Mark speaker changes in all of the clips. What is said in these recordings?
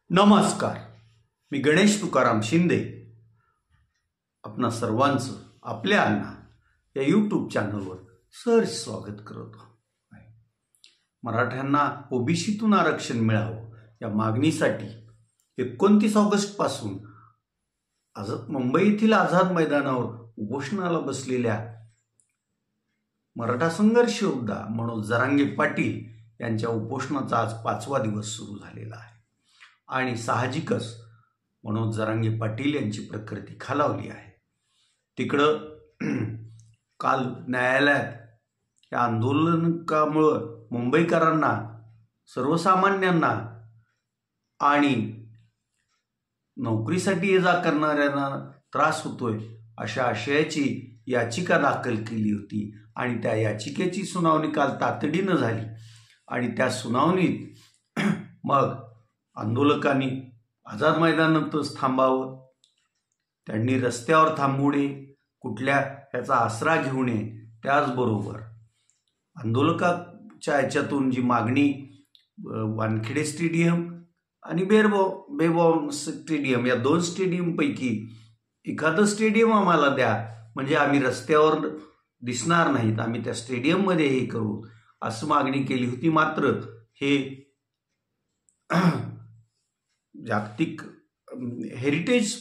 Speaker 1: नमस्कार. मी गणेश तुकाराम शिंदे आपणा सर्वांचं आपल्या अण्णा या यूट्यूब चॅनलवर सहर्ष स्वागत करतो. मराठ्यांना ओबीसीतून आरक्षण मिळावं या मागणीसाठी 29 ऑगस्टपासून मुंबई येथील आझाद मैदानावर उपोषणाला बसलेल्या मराठा संघर्ष योद्धा मनोज जरांगे पाटील यांच्या उपोषणाचा आज 5वा दिवस सुरू झालेला आहे. आणि साहजिकच मनोज जरांगे पाटील यांची प्रकृती खालावली आहे. तिकडं काल न्यायालयात या आंदोलनामुळं मुंबईकरांना, सर्वसामान्यांना आणि नोकरीसाठी ये जा करणाऱ्यांना त्रास होतोय अशा आशयाची याचिका दाखल केली होती आणि त्या याचिकेची सुनावणी काल तातडीनं झाली. आणि त्या सुनावणीत मग आंदोलकांनी आझाद मैदानातच थांबावं, त्यांनी रस्त्यावर थांबू नये, कुठल्या ह्याचा आसरा घेऊ नये. त्याचबरोबर आंदोलकाच्या ह्याच्यातून जी मागणी वानखेडे स्टेडियम आणि बेबॉम स्टेडियम या 2 स्टेडियमपैकी एखादं स्टेडियम आम्हाला द्या, म्हणजे आम्ही रस्त्यावर दिसणार नाहीत, आम्ही त्या स्टेडियममध्ये हे करू, असं मागणी केली होती. मात्र हे जागतिक हेरिटेज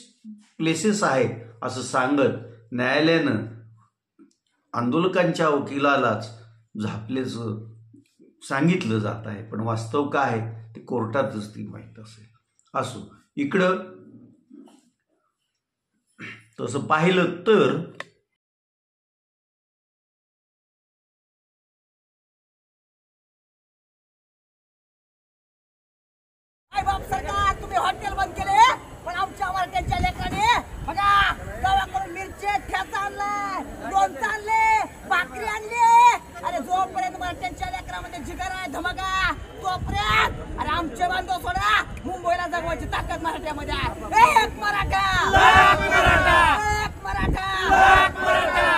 Speaker 1: प्लेसेस आहेत असं सांगत न्यायालयानं आंदोलकांच्या वकिलालाच झापल्याचं सांगितलं जात आहे. पण वास्तव काय आहे ते कोर्टातच ती माहीत असेल. असो, इकडं तसं पाहिलं तर
Speaker 2: सरकार तुम्ही हॉटेल बंद केले, पण आमच्या वर्गाच्या लेकराने बघा गावाकडून मिरची ठेचा आणलाय, लोणचं आणले, भाकरी आणली. अरे जोपर्यंत मराठ्यांच्या लेकरामध्ये जिगर आहे, धमका, तोपर्यंत अरे आमचे बांधव सोडा, मुंबईला जगवायची ताकद मराठ्यामध्ये आहे. एक मराठा, एक मराठा, एक मराठा.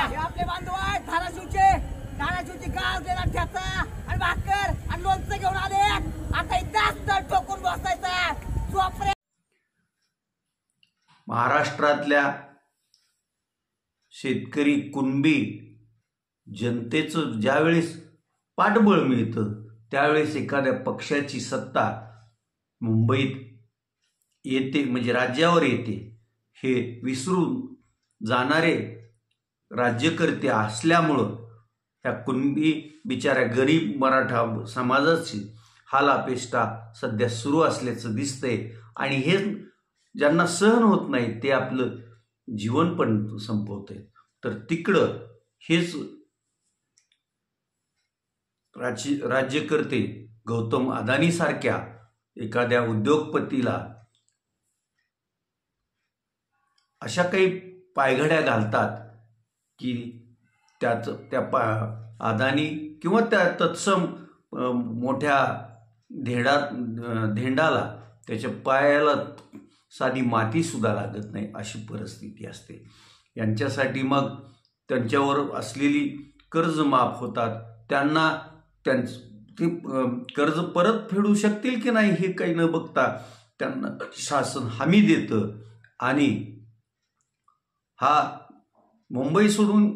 Speaker 2: हे आपले बांधव आहेत धाराशिवची गाजलेला ठेचा आणि भाकर आणि लोणचं घेऊन आले. आता जास्त ठोकून बसायचं.
Speaker 1: महाराष्ट्रातल्या शेतकरी कुणबी जनतेचं ज्यावेळेस पाठबळ मिळतं त्यावेळेस एखाद्या पक्षाची सत्ता मुंबईत येते, म्हणजे राज्यावर येते, हे विसरून जाणारे राज्यकर्ते असल्यामुळं ह्या कुणबी बिचाऱ्या गरीब मराठा समाजाची हालापेष्टा सध्या सुरू असल्याचं दिसतंय. आणि हे ज्यांना सहन होत नाही ते आपलं जीवन पण संपवत आहेत. तर तिकडं हेच राज्यकर्ते गौतम अदानी सारख्या एखाद्या उद्योगपतीला अशा काही पायघड्या घालतात की अदानी किंवा त्या तत्सम मोठ्या धेंडाला त्याच्या पायाला साधी माती सुद्धा लागत नाही अशी परिस्थिती असते. यांच्यासाठी मग त्यांच्यावर असलेली कर्ज माफ होतात. त्यांना ते कर्ज परत फेडू शकतील की नाही हे काही न बघता त्यांना शासन हमी देतं. आणि हा मुंबई सोडून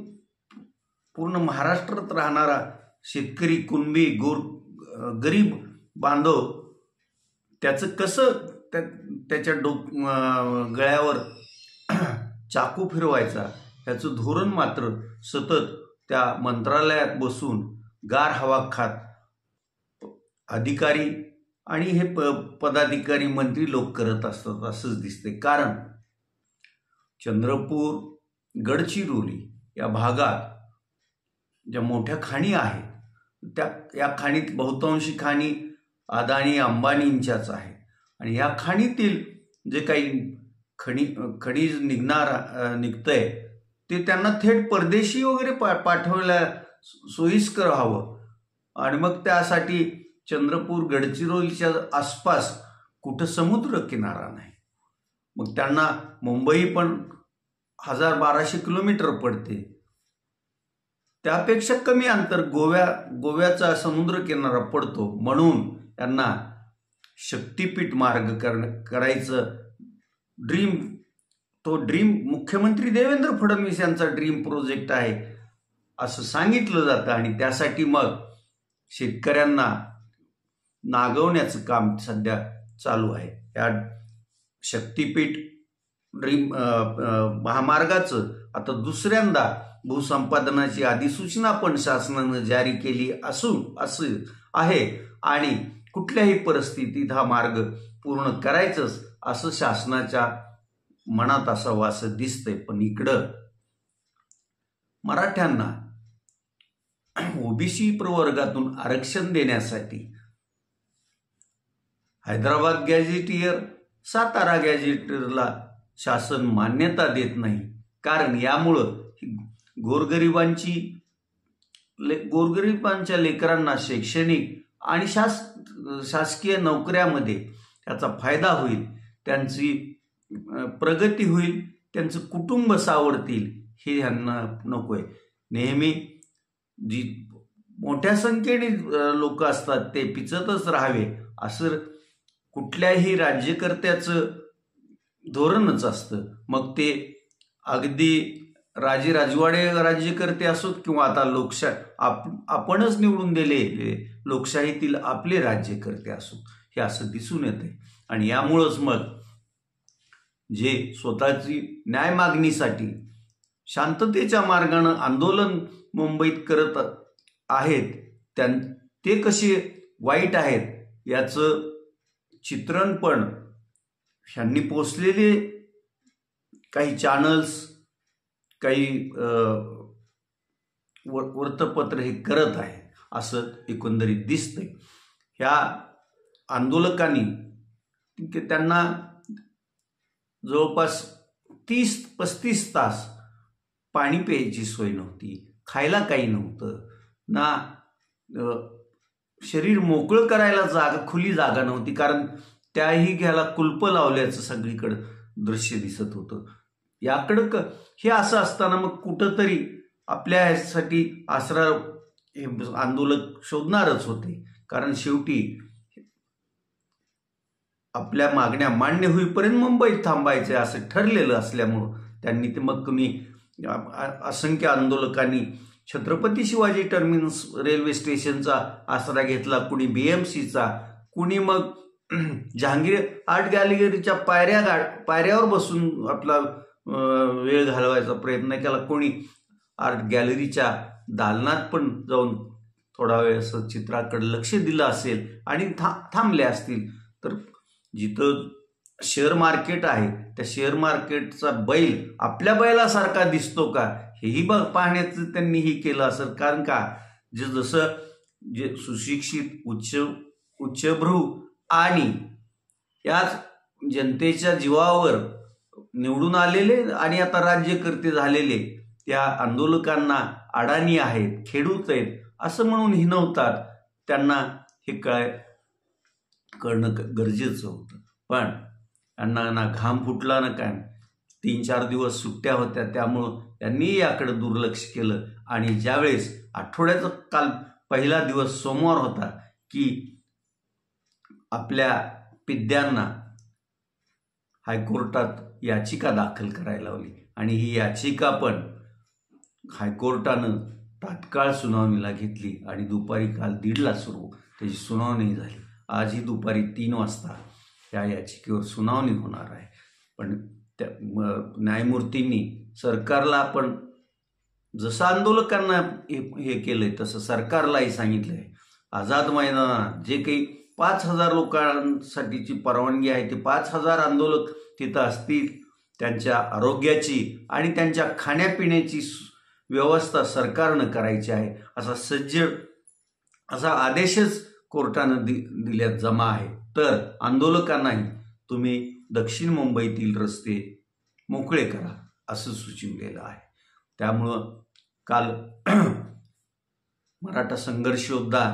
Speaker 1: पूर्ण महाराष्ट्रात राहणारा शेतकरी, कुणबी, गरीब बांधव त्याचं कसं त्याच्या गळ्यावर चाकू फिरवायचा ह्याचं धोरण मात्र सतत त्या मंत्रालयात बसून गार हवा खात अधिकारी आणि हे पदाधिकारी, मंत्री लोक करत असतात असंच दिसते. कारण चंद्रपूर, गडचिरोली या भागात ज्या मोठ्या खाणी आहेत या खाणीत बहुतांशी खाणी अदानी अंबानींच्याच आहेत. आणि या खाणीतील जे काही खनिज निघतंय ते त्यांना थेट परदेशी वगैरे पाठवायला सोयीस्कर हवं. आणि मग त्यासाठी चंद्रपूर, गडचिरोलीच्या आसपास कुठं समुद्र किनारा नाही. मग त्यांना मुंबई पण 1000-1200 किलोमीटर पडते. त्यापेक्षा कमी अंतर गोव्याचा समुद्र किनारा पडतो. म्हणून त्यांना शक्तीपीठ मार्ग करायचं तो ड्रीम मुख्यमंत्री देवेंद्र फडणवीस यांचा ड्रीम प्रोजेक्ट आहे असं सांगितलं जातं. आणि त्यासाठी मग शेतकऱ्यांना नागवण्याचं काम सध्या चालू आहे. या शक्तीपीठ ड्रीम महामार्गाचं आता दुसऱ्यांदा भूसंपादनाची अधिसूचना पण शासनानं जारी केली असं आहे आणि कुठल्याही परिस्थितीत हा मार्ग पूर्ण करायचंच असं शासनाच्या मनात असावं असं दिसतंय. पण इकडं मराठ्यांना ओबीसी प्रवर्गातून आरक्षण देण्यासाठी हैदराबाद गॅझेटियर, सातारा गॅझेटियरला शासन मान्यता देत नाही. कारण यामुळं गोरगरिबांच्या लेकरांना शैक्षणिक आणि शासकीय नोकऱ्यामध्ये त्याचा फायदा होईल, त्यांची प्रगती होईल, त्यांचं कुटुंब सावरतील हे यांना नकोय. नेहमी जी मोठ्या संख्येने लोक असतात ते पिचतच राहावे असं कुठल्याही राज्यकर्त्याचं धोरणच असतं. मग ते अगदी राजे राजवाडे राज्यकर्ते असोत किंवा आता आपणच निवडून दिलेले लोकशाहीतील आपले राज्यकर्ते असोत, हे असं दिसून येते. आणि यामुळंच मग जे स्वतःची न्याय मागणीसाठी शांततेच्या मार्गानं आंदोलन मुंबईत करत आहेत ते कसे वाईट आहेत याचं चित्रण पण ह्यांनी पोचलेले काही चॅनल्स, काही वृत्तपत्र हे करत आहे असं एकंदरीत दिसतंय. ह्या आंदोलकांनी त्यांना जवळपास 30-35 तास पाणी प्यायची सोय नव्हती, खायला काही नव्हतं, ना शरीर मोकळं करायला खुली जागा नव्हती. कारण त्याही घ्यायला कुलप लावल्याचं सगळीकडं दृश्य दिसत होतं. याकडं हे असं असताना मग कुठंतरी आपल्या ह्यासाठी आसरा हे आंदोलक शोधणारच होते. कारण शेवटी आपल्या मागण्या मान्य होईपर्यंत मुंबईत थांबायचे असं ठरलेलं असल्यामुळं त्यांनी ते मग असंख्य आंदोलकांनी छत्रपती शिवाजी टर्मिनस रेल्वे स्टेशनचा आसरा घेतला, कुणी BMCचा, कुणी मग जहांगीर आर्ट गॅलरीच्या पायऱ्यावर बसून आपला वेळ घालवायचा प्रयत्न केला, कोणी आर्ट गॅलरीच्या दालनात पण जाऊन थोडा वेळ असं चित्राकडे लक्ष दिलं असेल आणि थांबले असतील. तर जिथं शेअर मार्केट आहे त्या शेअर मार्केटचा बैल आपल्या बैलासारखा दिसतो का हेही पाहण्याचं त्यांनी ही केलं असेल. कारण का जसं जे सुशिक्षित उच्चभ्रू आणि याच जनतेच्या जीवावर निवडून आलेले आणि आता राज्यकर्ते झालेले त्या आंदोलकांना अडाणी आहेत, खेडूत आहेत असं म्हणून हिणवतात, त्यांना हे कळणं गरजेचं होतं. पण त्यांना ना घाम फुटला ना काय, 3-4 दिवस सुट्ट्या होत्या त्यामुळं त्यांनी याकडे दुर्लक्ष केलं. आणि ज्यावेळेस आठवड्याचा काल पहिला दिवस सोमवार होता की आपल्या पिद्यांना हायकोर्टात याचिका दाखल करायला लावली आणि ही याचिका पण हायकोर्टानं तात्काळ सुनावणीला घेतली आणि दुपारी काल 1:30ला त्याची सुनावणी झाली. आजही दुपारी 3 वाजता या याचिकेवर सुनावणी होणार आहे. पण त्या न्यायमूर्तींनी सरकारला पण जसं आंदोलकांना हे केलंय तसं सरकारलाही सांगितलंय आझाद मैदानात जे काही 5,000 लोकांसाठीची परवानगी आहे ते 5,000 आंदोलक तिथं असतील, त्यांच्या आरोग्याची आणि त्यांच्या खाण्यापिण्याची व्यवस्था सरकारनं करायची आहे असा आदेशच कोर्टानं दिल्यात जमा आहे. तर आंदोलकांनाही तुम्ही दक्षिण मुंबईतील रस्ते मोकळे करा असं सुचवलेलं आहे. त्यामुळं काल मराठा संघर्ष योद्धा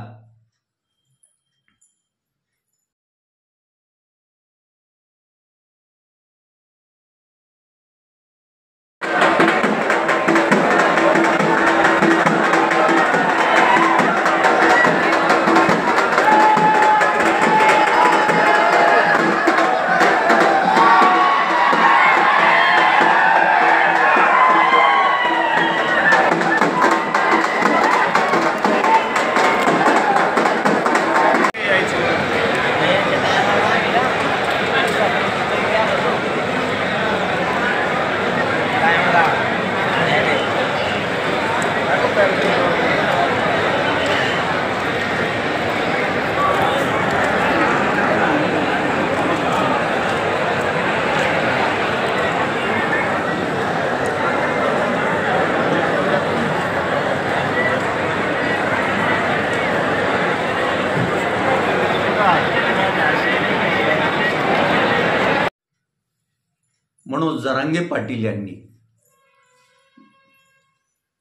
Speaker 1: मनोज जरांगे पाटील यांनी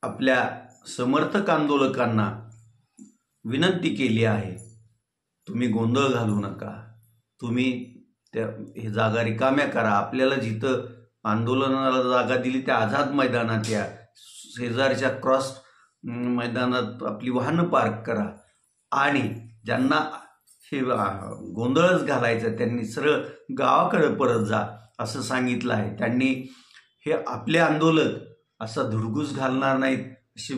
Speaker 1: आपल्या समर्थक आंदोलकांना विनंती केली आहे, तुम्ही गोंधळ घालू नका, तुम्ही हे जागा रिकाम्या करा, आपल्याला जिथं आंदोलनाला जागा दिली त्या आझाद मैदानात या, शेजारच्या क्रॉस मैदानात आपली वाहनं पार्क करा, आणि ज्यांना हे गोंधळच घालायचं त्यांनी सरळ गावाकडे परत जा असं सांगितलं आहे. त्यांनी हे आपले आंदोलक असा धुडगूस घालणार नाहीत, असे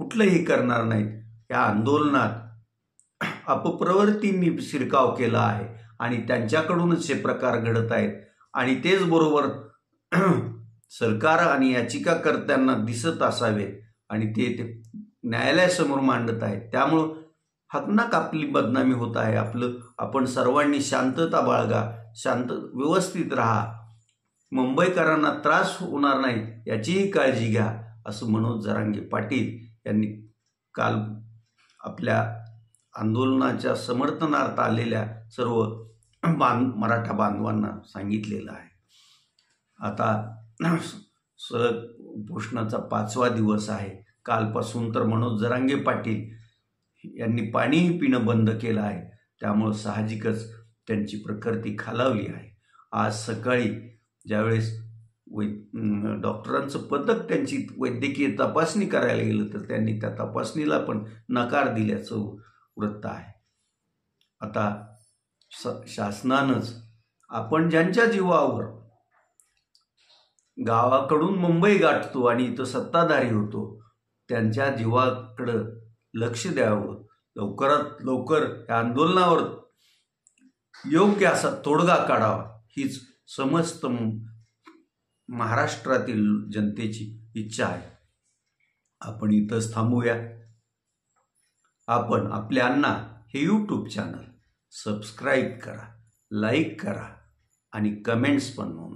Speaker 1: कुठलंही करणार नाहीत. या आंदोलनात अपप्रवृत्तींनी शिरकाव केला आहे आणि त्यांच्याकडूनच हे प्रकार घडत आहेत, आणि तेच बरोबर सरकार आणि याचिकाकर्त्यांना दिसत असावे आणि ते न्यायालयासमोर मांडत आहेत. त्यामुळं हकनाक आपली बदनामी होत आहे. आपण सर्वांनी शांतता बाळगा, व्यवस्थित राहा, मुंबईकरांना त्रास होणार नाही याचीही काळजी घ्या, असं मनोज जरांगे पाटील यांनी काल आपल्या आंदोलनाच्या समर्थनार्थ आलेल्या सर्व मराठा बांधवांना सांगितलेलं आहे. आता सलग उपोषणाचा 5वा दिवस आहे. कालपासून तर मनोज जरांगे पाटील यांनी पाणीही पिणं बंद केलं आहे, त्यामुळं साहजिकच त्यांची प्रकृती खालावली आहे. आज सकाळी ज्यावेळेस डॉक्टरांचं पथक त्यांची वैद्यकीय तपासणी करायला गेलं तर त्यांनी त्या तपासणीला पण नकार दिल्याचं वृत्त आहे. आता शासनानंच आपण ज्यांच्या जीवावर गावाकडून मुंबई गाठतो आणि इथं सत्ताधारी होतो त्यांच्या जीवाकडं लक्ष द्यावं, लवकरात लवकर या आंदोलनावर योग्य असा तोडगा काढावा, हीच समस्त महाराष्ट्रातील जनतेची इच्छा आहे. आपण इथंच थांबूया. आपण आपल्या अण्णा हे यूट्यूब चॅनल सबस्क्राईब करा, लाईक करा आणि कमेंट्स पण नोंदवा.